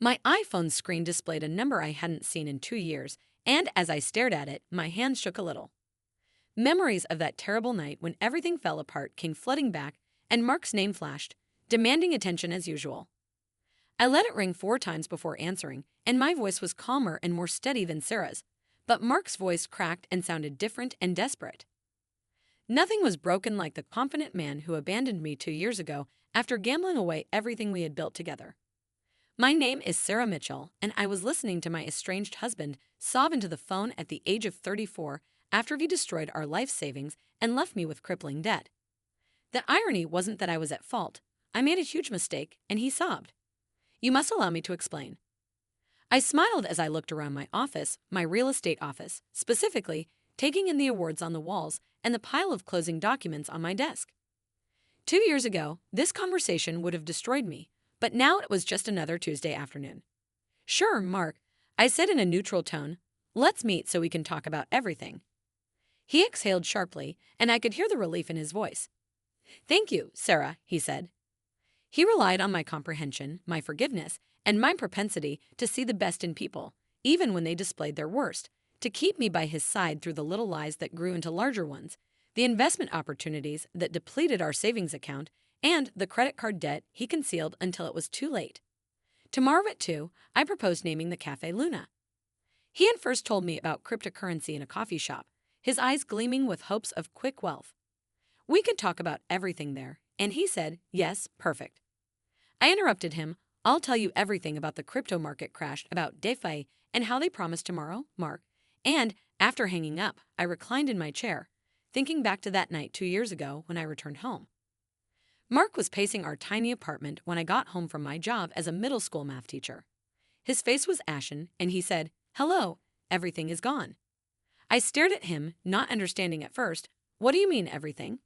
My iPhone's screen displayed a number I hadn't seen in 2 years, and as I stared at it, my hands shook a little. Memories of that terrible night when everything fell apart came flooding back, and Mark's name flashed, demanding attention as usual. I let it ring 4 times before answering, and my voice was calmer and more steady than Sarah's, but Mark's voice cracked and sounded different and desperate. Nothing was broken like the confident man who abandoned me 2 years ago after gambling away everything we had built together. My name is Sarah Mitchell, and I was listening to my estranged husband sob into the phone at the age of 34 after he destroyed our life savings and left me with crippling debt. The irony wasn't that I was at fault. I made a huge mistake, and he sobbed. You must allow me to explain. I smiled as I looked around my office, my real estate office, specifically, taking in the awards on the walls and the pile of closing documents on my desk. 2 years ago, this conversation would have destroyed me, but now it was just another Tuesday afternoon. Sure, Mark, I said in a neutral tone. Let's meet so we can talk about everything. He exhaled sharply, and I could hear the relief in his voice. Thank you, Sarah, he said. He relied on my comprehension, my forgiveness, and my propensity to see the best in people, even when they displayed their worst, to keep me by his side through the little lies that grew into larger ones, the investment opportunities that depleted our savings account, and the credit card debt he concealed until it was too late. Tomorrow at 2, I proposed naming the Cafe Luna. He had first told me about cryptocurrency in a coffee shop, his eyes gleaming with hopes of quick wealth. We could talk about everything there, and he said, yes, perfect. I interrupted him. I'll tell you everything about the crypto market crash, about DeFi, and how they promised tomorrow, Mark. And, after hanging up, I reclined in my chair, thinking back to that night 2 years ago when I returned home. Mark was pacing our tiny apartment when I got home from my job as a middle school math teacher. His face was ashen, and he said, hello, everything is gone. I stared at him, not understanding at first. What do you mean, everything?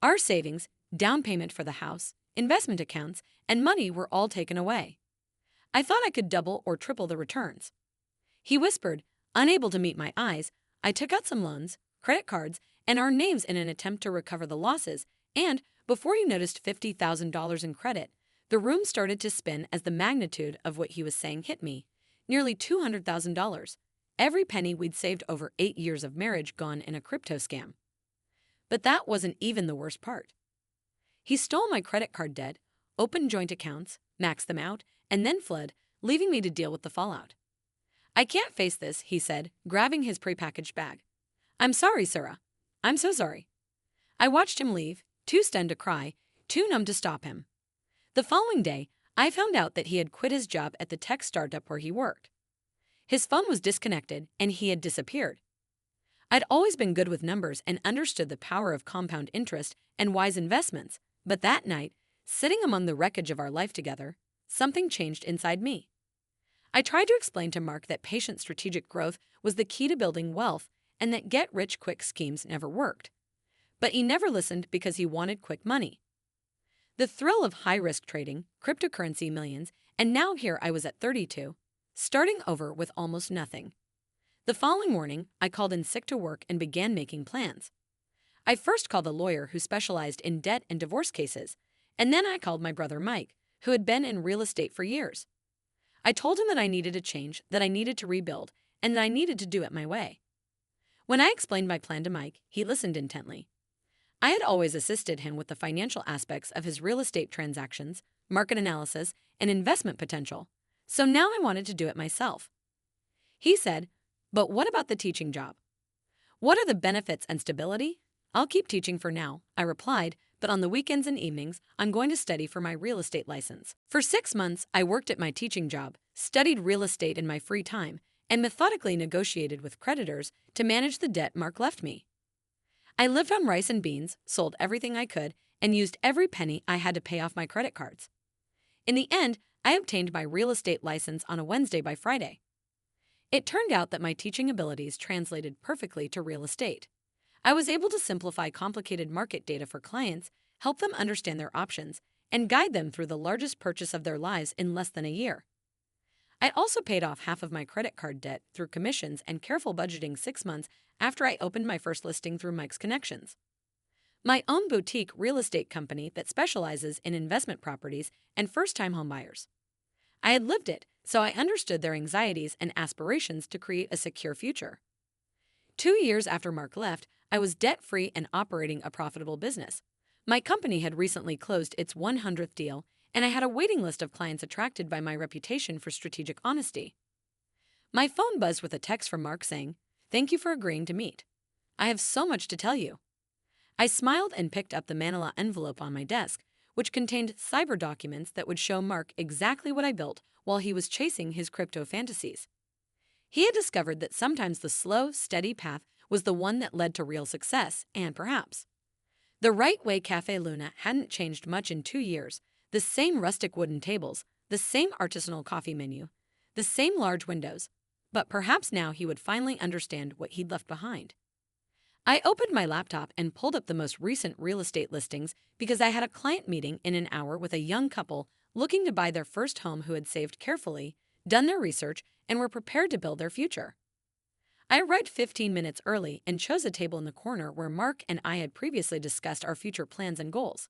Our savings, down payment for the house, investment accounts, and money were all taken away. I thought I could double or triple the returns. He whispered, unable to meet my eyes. I took out some loans, credit cards, and our names in an attempt to recover the losses, and before he noticed $50,000 in credit, the room started to spin as the magnitude of what he was saying hit me. Nearly $200,000. Every penny we'd saved over 8 years of marriage gone in a crypto scam. But that wasn't even the worst part. He stole my credit card debt, opened joint accounts, maxed them out, and then fled, leaving me to deal with the fallout. I can't face this, he said, grabbing his prepackaged bag. I'm sorry, Sarah. I'm so sorry. I watched him leave, too stunned to cry, too numb to stop him. The following day, I found out that he had quit his job at the tech startup where he worked. His phone was disconnected, and he had disappeared. I'd always been good with numbers and understood the power of compound interest and wise investments, but that night, sitting among the wreckage of our life together, something changed inside me. I tried to explain to Mark that patient strategic growth was the key to building wealth and that get-rich-quick schemes never worked. But he never listened because he wanted quick money. The thrill of high-risk trading, cryptocurrency millions, and now here I was at 32, starting over with almost nothing. The following morning, I called in sick to work and began making plans. I first called the lawyer who specialized in debt and divorce cases, and then I called my brother Mike, who had been in real estate for years. I told him that I needed a change, that I needed to rebuild, and that I needed to do it my way. When I explained my plan to Mike, he listened intently. I had always assisted him with the financial aspects of his real estate transactions, market analysis, and investment potential, so now I wanted to do it myself. He said, but what about the teaching job? What are the benefits and stability? I'll keep teaching for now, I replied, but on the weekends and evenings, I'm going to study for my real estate license. For 6 months, I worked at my teaching job, studied real estate in my free time, and methodically negotiated with creditors to manage the debt Mark left me. I lived on rice and beans, sold everything I could, and used every penny I had to pay off my credit cards. In the end, I obtained my real estate license on a Wednesday by Friday. It turned out that my teaching abilities translated perfectly to real estate. I was able to simplify complicated market data for clients, help them understand their options, and guide them through the largest purchase of their lives in less than a year. I also paid off half of my credit card debt through commissions and careful budgeting 6 months after I opened my first listing through Mike's connections. My own boutique real estate company that specializes in investment properties and first-time homebuyers. I had lived it, so I understood their anxieties and aspirations to create a secure future. 2 years after Mark left, I was debt-free and operating a profitable business. My company had recently closed its 100th deal, and I had a waiting list of clients attracted by my reputation for strategic honesty. My phone buzzed with a text from Mark saying, "Thank you for agreeing to meet. I have so much to tell you." I smiled and picked up the manila envelope on my desk, which contained cyber documents that would show Mark exactly what I built while he was chasing his crypto fantasies. He had discovered that sometimes the slow, steady path was the one that led to real success, and perhaps the Right Way Cafe Luna hadn't changed much in 2 years. The same rustic wooden tables, the same artisanal coffee menu, the same large windows, but perhaps now he would finally understand what he'd left behind. I opened my laptop and pulled up the most recent real estate listings because I had a client meeting in an hour with a young couple looking to buy their first home who had saved carefully, done their research, and were prepared to build their future. I arrived 15 minutes early and chose a table in the corner where Mark and I had previously discussed our future plans and goals.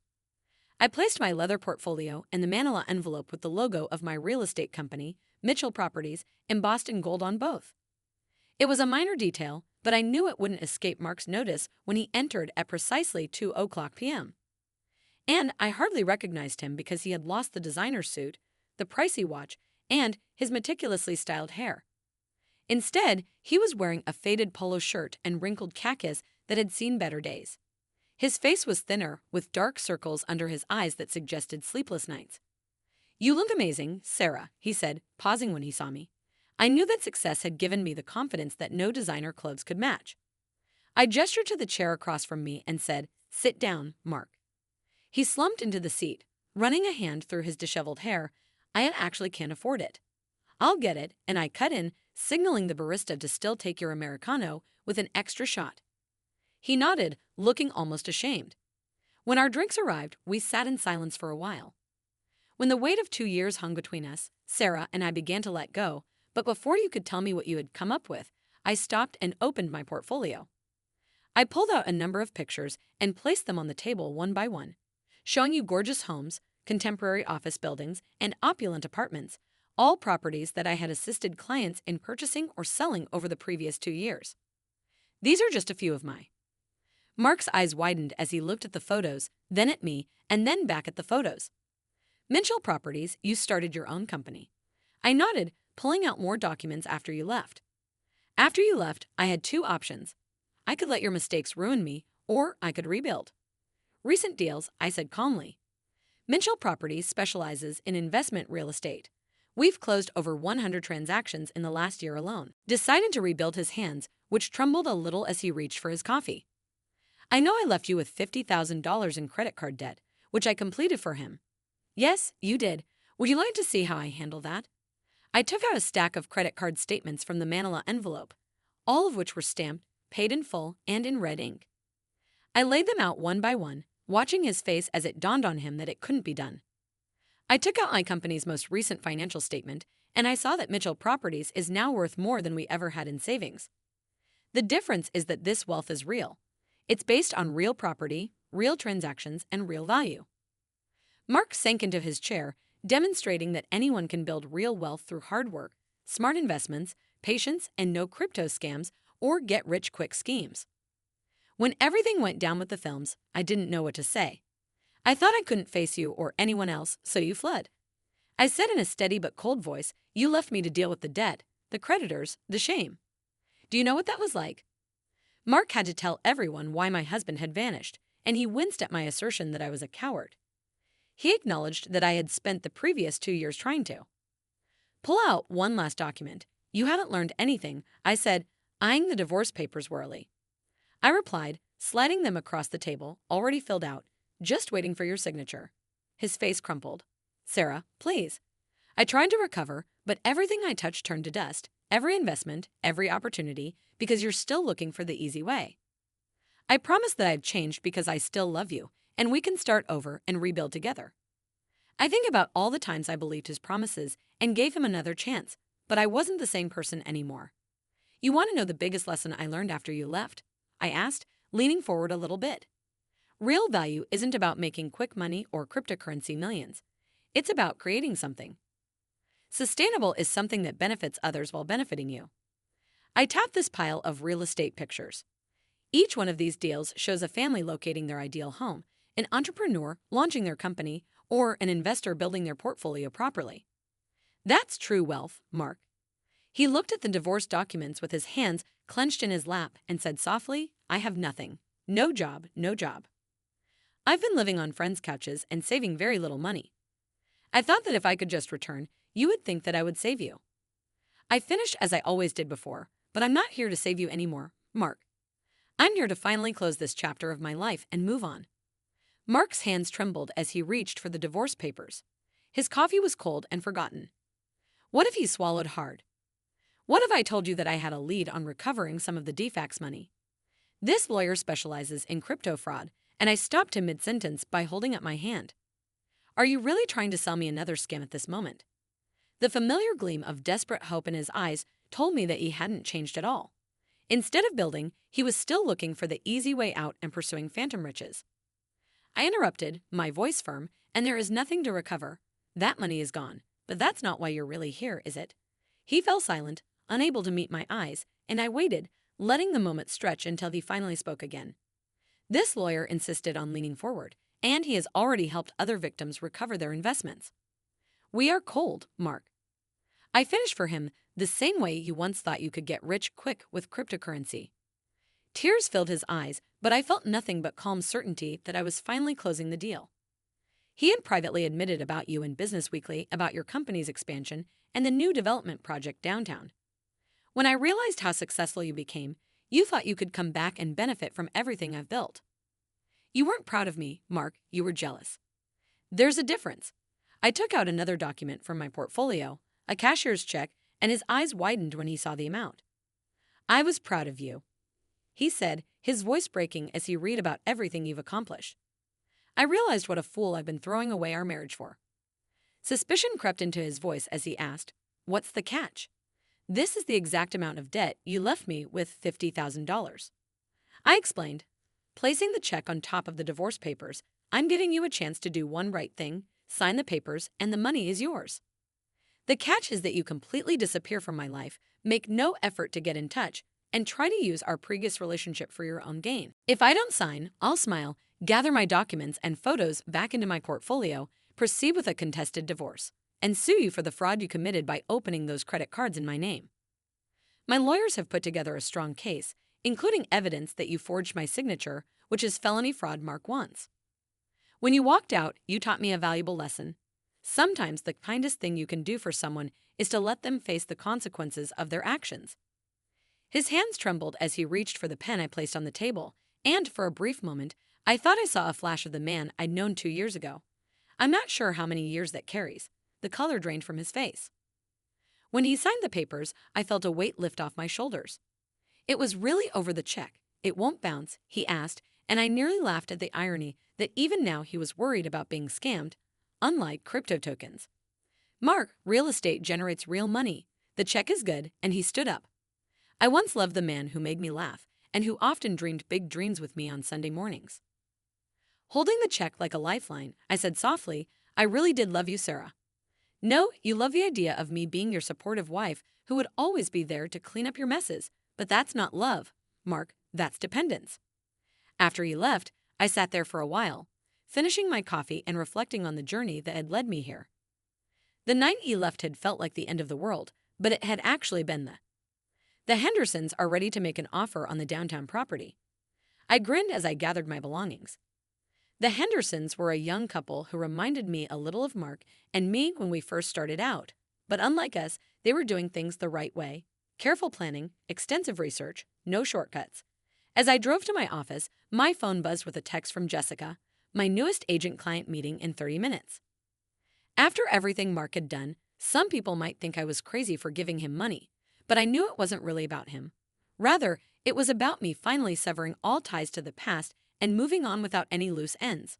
I placed my leather portfolio and the manila envelope with the logo of my real estate company, Mitchell Properties, embossed in gold on both. It was a minor detail, but I knew it wouldn't escape Mark's notice when he entered at precisely 2:00 p.m. And I hardly recognized him because he had lost the designer suit, the pricey watch, and his meticulously styled hair. Instead, he was wearing a faded polo shirt and wrinkled khakis that had seen better days. His face was thinner, with dark circles under his eyes that suggested sleepless nights. "You look amazing, Sarah," he said, pausing when he saw me. I knew that success had given me the confidence that no designer clothes could match. I gestured to the chair across from me and said, "Sit down, Mark." He slumped into the seat, running a hand through his disheveled hair. "I actually can't afford it." "I'll get it," and I cut in, signaling the barista to still take your Americano with an extra shot. He nodded, looking almost ashamed. When our drinks arrived, we sat in silence for a while. When the weight of 2 years hung between us, Sarah and I began to let go, but before you could tell me what you had come up with, I stopped and opened my portfolio. I pulled out a number of pictures and placed them on the table one by one, showing you gorgeous homes, contemporary office buildings, and opulent apartments, all properties that I had assisted clients in purchasing or selling over the previous 2 years. These are just a few of my. Mark's eyes widened as he looked at the photos, then at me, and then back at the photos. "Mitchell Properties, you started your own company." I nodded, pulling out more documents after you left. "After you left, I had two options. I could let your mistakes ruin me, or I could rebuild." "Recent deals," I said calmly. "Mitchell Properties specializes in investment real estate. We've closed over 100 transactions in the last year alone." Decided to rebuild his hands, which trembled a little as he reached for his coffee. "I know I left you with $50,000 in credit card debt, which I completed for him." "Yes, you did. Would you like to see how I handle that?" I took out a stack of credit card statements from the manila envelope, all of which were stamped, paid in full, and in red ink. I laid them out one by one, watching his face as it dawned on him that it couldn't be done. I took out my company's most recent financial statement, and I saw that Mitchell Properties is now worth more than we ever had in savings. The difference is that this wealth is real. It's based on real property, real transactions, and real value. Mark sank into his chair, demonstrating that anyone can build real wealth through hard work, smart investments, patience, and no crypto scams or get-rich-quick schemes. When everything went down with the films, I didn't know what to say. "I thought I couldn't face you or anyone else, so you fled." I said in a steady but cold voice, "You left me to deal with the debt, the creditors, the shame." "Do you know what that was like?" Mark had to tell everyone why my husband had vanished, and he winced at my assertion that I was a coward. He acknowledged that I had spent the previous 2 years trying to. "Pull out one last document. You haven't learned anything," I said, eyeing the divorce papers warily. I replied, sliding them across the table, already filled out, "Just waiting for your signature." His face crumpled. "Sarah, please." I tried to recover, but everything I touched turned to dust, every investment, every opportunity, because you're still looking for the easy way. "I promise that I've changed because I still love you, and we can start over and rebuild together." I think about all the times I believed his promises and gave him another chance, but I wasn't the same person anymore. "You want to know the biggest lesson I learned after you left?" I asked, leaning forward a little bit. "Real value isn't about making quick money or cryptocurrency millions. It's about creating something." Sustainable is something that benefits others while benefiting you. I tapped this pile of real estate pictures. Each one of these deals shows a family locating their ideal home, an entrepreneur launching their company, or an investor building their portfolio properly. That's true wealth, Mark. He looked at the divorce documents with his hands clenched in his lap and said softly, I have nothing. No job, no job. I've been living on friends' couches and saving very little money. I thought that if I could just return, you would think that I would save you. I finished as I always did before, but I'm not here to save you anymore, Mark. I'm here to finally close this chapter of my life and move on. Mark's hands trembled as he reached for the divorce papers. His coffee was cold and forgotten. What if he swallowed hard? What if I told you that I had a lead on recovering some of the defects money? This lawyer specializes in crypto fraud, and I stopped him mid-sentence by holding up my hand. Are you really trying to sell me another scam at this moment? The familiar gleam of desperate hope in his eyes told me that he hadn't changed at all. Instead of building, he was still looking for the easy way out and pursuing phantom riches. I interrupted, my voice firm, and there is nothing to recover. That money is gone, but that's not why you're really here, is it? He fell silent, unable to meet my eyes, and I waited, letting the moment stretch until he finally spoke again. This lawyer insisted on leaning forward, and he has already helped other victims recover their investments. We are cold, Mark. I finished for him the same way you once thought you could get rich quick with cryptocurrency. Tears filled his eyes, but I felt nothing but calm certainty that I was finally closing the deal. He had privately admitted about you in Business Weekly about your company's expansion and the new development project downtown. When I realized how successful you became, you thought you could come back and benefit from everything I've built. You weren't proud of me, Mark, you were jealous. There's a difference. I took out another document from my portfolio, a cashier's check, and his eyes widened when he saw the amount. I was proud of you, he said, his voice breaking as he read about everything you've accomplished. I realized what a fool I've been throwing away our marriage for. Suspicion crept into his voice as he asked, What's the catch? This is the exact amount of debt you left me with $50,000. I explained, placing the check on top of the divorce papers. I'm giving you a chance to do one right thing, sign the papers, and the money is yours. The catch is that you completely disappear from my life, make no effort to get in touch, and try to use our previous relationship for your own gain. If I don't sign, I'll smile, gather my documents and photos back into my portfolio, proceed with a contested divorce, and sue you for the fraud you committed by opening those credit cards in my name. My lawyers have put together a strong case, including evidence that you forged my signature, which is felony fraud Mark wants. When you walked out, you taught me a valuable lesson. Sometimes the kindest thing you can do for someone is to let them face the consequences of their actions. His hands trembled as he reached for the pen I placed on the table, and for a brief moment, I thought I saw a flash of the man I'd known 2 years ago. I'm not sure how many years that carries. The color drained from his face. When he signed the papers, I felt a weight lift off my shoulders. It was really over the check. It won't bounce, he asked, and I nearly laughed at the irony that even now he was worried about being scammed, unlike crypto tokens. Mark, real estate generates real money. The check is good, and he stood up. I once loved the man who made me laugh and who often dreamed big dreams with me on Sunday mornings. Holding the check like a lifeline, I said softly, I really did love you, Sarah. No, you love the idea of me being your supportive wife who would always be there to clean up your messes, but that's not love, Mark, that's dependence. After he left, I sat there for a while, finishing my coffee and reflecting on the journey that had led me here. The night he left had felt like the end of the world, but it had actually been The Hendersons are ready to make an offer on the downtown property. I grinned as I gathered my belongings. The Hendersons were a young couple who reminded me a little of Mark and me when we first started out, but unlike us, they were doing things the right way. Careful planning, extensive research, no shortcuts. As I drove to my office, my phone buzzed with a text from Jessica, my newest agent-client meeting in 30 minutes. After everything Mark had done, some people might think I was crazy for giving him money, but I knew it wasn't really about him. Rather, it was about me finally severing all ties to the past and moving on without any loose ends.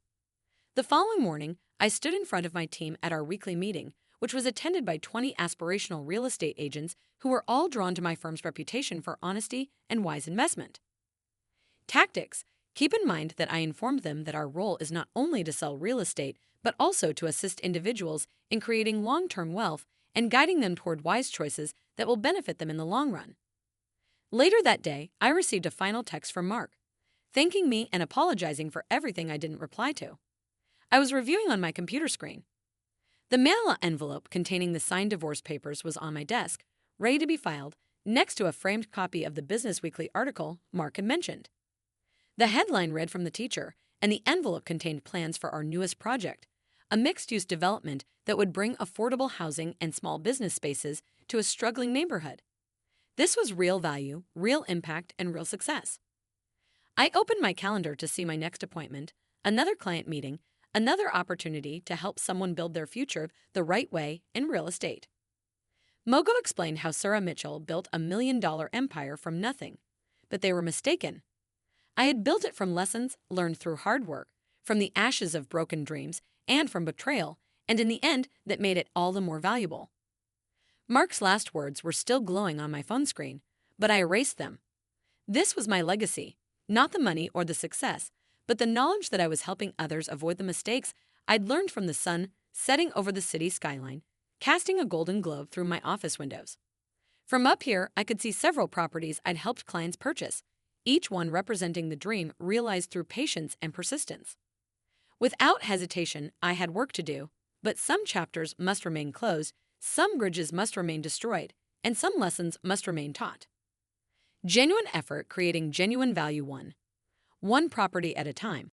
The following morning, I stood in front of my team at our weekly meeting, which was attended by 20 aspirational real estate agents who were all drawn to my firm's reputation for honesty and wise investment. Tactics. Keep in mind that I informed them that our role is not only to sell real estate, but also to assist individuals in creating long-term wealth and guiding them toward wise choices that will benefit them in the long run. Later that day, I received a final text from Mark, thanking me and apologizing for everything I didn't reply to. I was reviewing on my computer screen. The manila envelope containing the signed divorce papers was on my desk, ready to be filed, next to a framed copy of the Business Weekly article Mark had mentioned. The headline read from the teacher, and the envelope contained plans for our newest project, a mixed-use development that would bring affordable housing and small business spaces to a struggling neighborhood. This was real value, real impact, and real success. I opened my calendar to see my next appointment, another client meeting, another opportunity to help someone build their future the right way in real estate. Mogo explained how Sarah Mitchell built a $1 million empire from nothing, but they were mistaken. I had built it from lessons learned through hard work, from the ashes of broken dreams, and from betrayal, and in the end, that made it all the more valuable. Mark's last words were still glowing on my phone screen, but I erased them. This was my legacy, not the money or the success, but the knowledge that I was helping others avoid the mistakes I'd learned from the sun setting over the city skyline, casting a golden globe through my office windows. From up here, I could see several properties I'd helped clients purchase, each one representing the dream realized through patience and persistence. Without hesitation, I had work to do, but some chapters must remain closed, some bridges must remain destroyed, and some lessons must remain taught. Genuine effort creating genuine value one property at a time.